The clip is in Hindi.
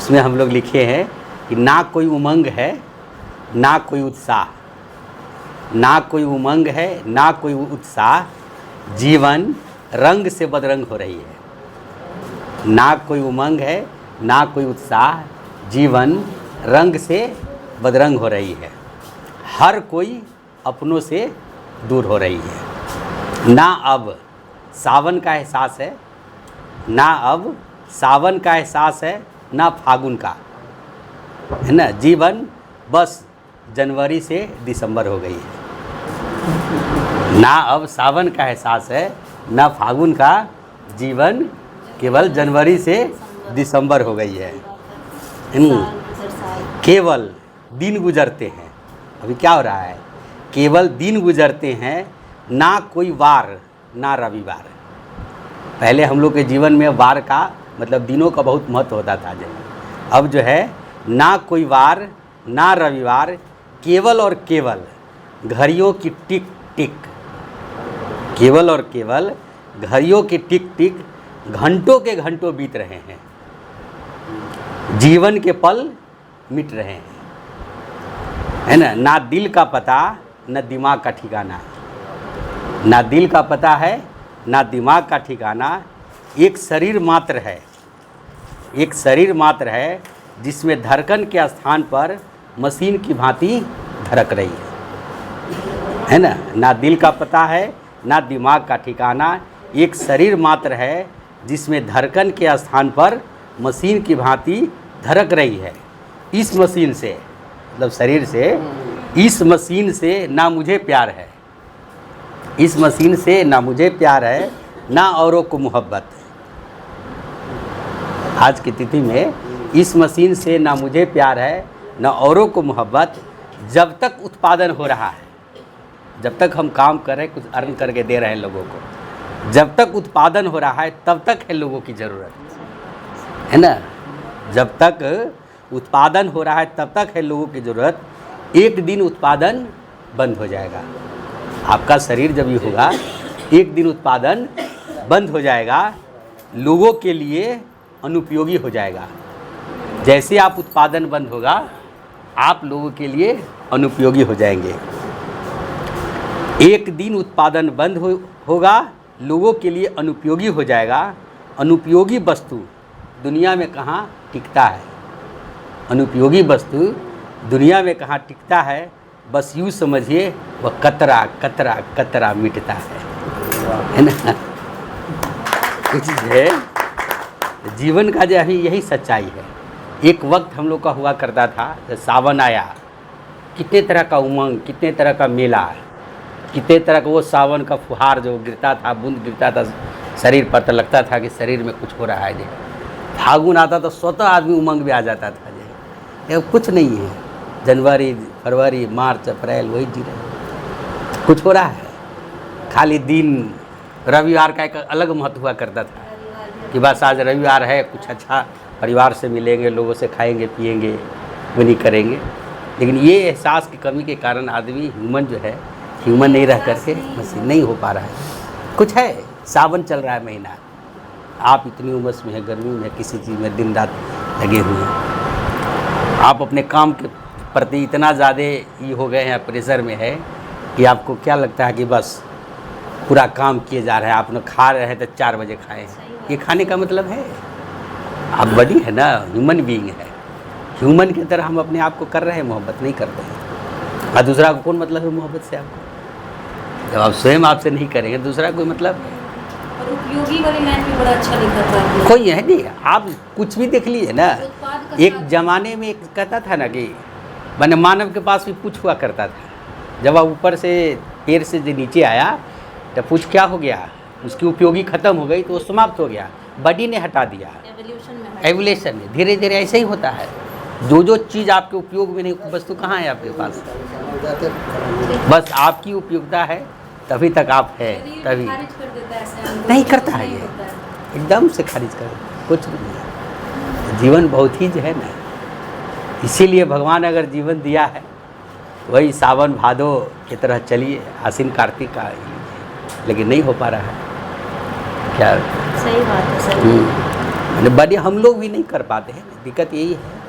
उसमें हम लोग लिखे हैं कि ना कोई उमंग है ना कोई उत्साह, ना कोई उमंग है ना कोई उत्साह, जीवन रंग से बदरंग हो रही है। ना कोई उमंग है ना कोई उत्साह, जीवन रंग से बदरंग हो रही है। हर कोई अपनों से दूर हो रही है। ना अब सावन का एहसास है, ना अब सावन का एहसास है, ना फागुन का, है ना। जीवन बस जनवरी से दिसंबर हो गई है। ना अब सावन का एहसास है ना फागुन का, जीवन केवल जनवरी से दिसंबर हो गई है। केवल दिन गुजरते हैं। अभी क्या हो रहा है? केवल दिन गुजरते हैं, ना कोई वार ना रविवार। पहले हम लोग के जीवन में वार का मतलब दिनों का बहुत महत्व होता था। अब जो है ना कोई वार ना रविवार, केवल और केवल घड़ियों की टिक टिक, केवल और केवल घड़ियों की टिक टिक घंटों के घंटों बीत रहे हैं। जीवन के पल मिट रहे हैं, है ना। ना दिल का पता न दिमाग का ठिकाना, ना दिल का पता है ना दिमाग का ठिकाना। एक शरीर मात्र है, एक शरीर मात्र है जिसमें धड़कन के स्थान पर मशीन की भांति धड़क रही है ना। ना दिल का पता है ना दिमाग का ठिकाना। एक शरीर मात्र है जिसमें धड़कन के स्थान पर मशीन की भांति धड़क रही है। इस मशीन से मतलब शरीर से, इस मशीन से ना मुझे प्यार है, इस मशीन से ना मुझे प्यार है ना औरों को मोहब्बत। आज की तिथि में इस मशीन से ना मुझे प्यार है ना औरों को मोहब्बत। जब तक उत्पादन हो रहा है, जब तक हम काम कर रहे हैं, कुछ अर्न करके दे रहे हैं लोगों को, जब तक उत्पादन हो रहा है तब तक है लोगों की ज़रूरत, है ना। जब तक उत्पादन हो रहा है तब तक है लोगों की ज़रूरत। एक दिन उत्पादन बंद हो जाएगा। आपका शरीर जब ये होगा, एक दिन उत्पादन बंद हो जाएगा, लोगों के लिए अनुपयोगी हो जाएगा। जैसे आप उत्पादन बंद होगा, आप लोगों के लिए अनुपयोगी हो जाएंगे। एक दिन उत्पादन बंद होगा, लोगों के लिए अनुपयोगी हो जाएगा। अनुपयोगी वस्तु दुनिया में कहाँ टिकता है? अनुपयोगी वस्तु दुनिया में कहाँ टिकता है? बस यूँ समझिए, वह कतरा कतरा कतरा मिटता है ना। कुछ है जीवन का जो है यही सच्चाई है। एक वक्त हम लोग का हुआ करता था, जब सावन आया, कितने तरह का उमंग, कितने तरह का मेला, कितने तरह का वो सावन का फुहार जो गिरता था, बूंद गिरता था शरीर पर, तो लगता था कि शरीर में कुछ हो रहा है। जो फागुन आता तो स्वतः आदमी उमंग भी आ जाता था। जो कुछ नहीं है, जनवरी फरवरी मार्च अप्रैल वही जी रहे, कुछ हो रहा है। खाली दिन रविवार का एक अलग महत्व हुआ करता था कि बस आज रविवार है, कुछ अच्छा परिवार से मिलेंगे, लोगों से खाएंगे पिएंगे, वो नहीं करेंगे। लेकिन ये एहसास की कमी के कारण आदमी ह्यूमन जो है, ह्यूमन नहीं रह करके मशीन नहीं हो पा रहा है। कुछ है, सावन चल रहा है महीना, आप इतनी उमस में है, गर्मी में, किसी चीज़ में दिन रात लगे हुए हैं। आप अपने काम के प्रति इतना ज़्यादा ये हो गए हैं, प्रेशर में है कि आपको क्या लगता है कि बस पूरा काम किए जा रहे हैं। आप लोग खा रहे हैं तो 4 बजे खाएँ, ये खाने का मतलब है? आप बड़ी है ना, ह्यूमन बीइंग है, ह्यूमन की तरह हम अपने आप को कर रहे हैं, मोहब्बत नहीं करते हैं। और दूसरा को कौन मतलब है मोहब्बत से? आपको जब आप स्वयं आपसे नहीं करेंगे, दूसरा कोई मतलब है? और उपयोगी वाली लाइन भी बड़ा अच्छा लिखा था। कोई है नहीं, आप कुछ भी देख लीजिए ना। एक ज़माने में एक कहता था ना कि मैंने मानव के पास भी पूछ हुआ करता था। जब आप ऊपर से पैर से जो नीचे आया तो पूछ क्या हो गया, उसकी उपयोगी ख़त्म हो गई तो वो समाप्त हो गया, बॉडी ने हटा दिया। एवोल्यूशन में धीरे धीरे ऐसे ही होता है। जो जो चीज़ आपके उपयोग में नहीं, वस्तु कहाँ है आपके पास? बस आपकी उपयोगिता है तभी तक आप है, तभी नहीं करता है। ये एकदम से खारिज कर, कुछ नहीं है। जीवन बहुत ही जो है ना, इसीलिए भगवान अगर जीवन दिया है, वही सावन भादो की तरह चलिए, आश्विन कार्तिक का, लेकिन नहीं हो पा रहा है। क्या सही बात है, सही। बड़े हम लोग भी नहीं कर पाते हैं। दिक्कत यही है।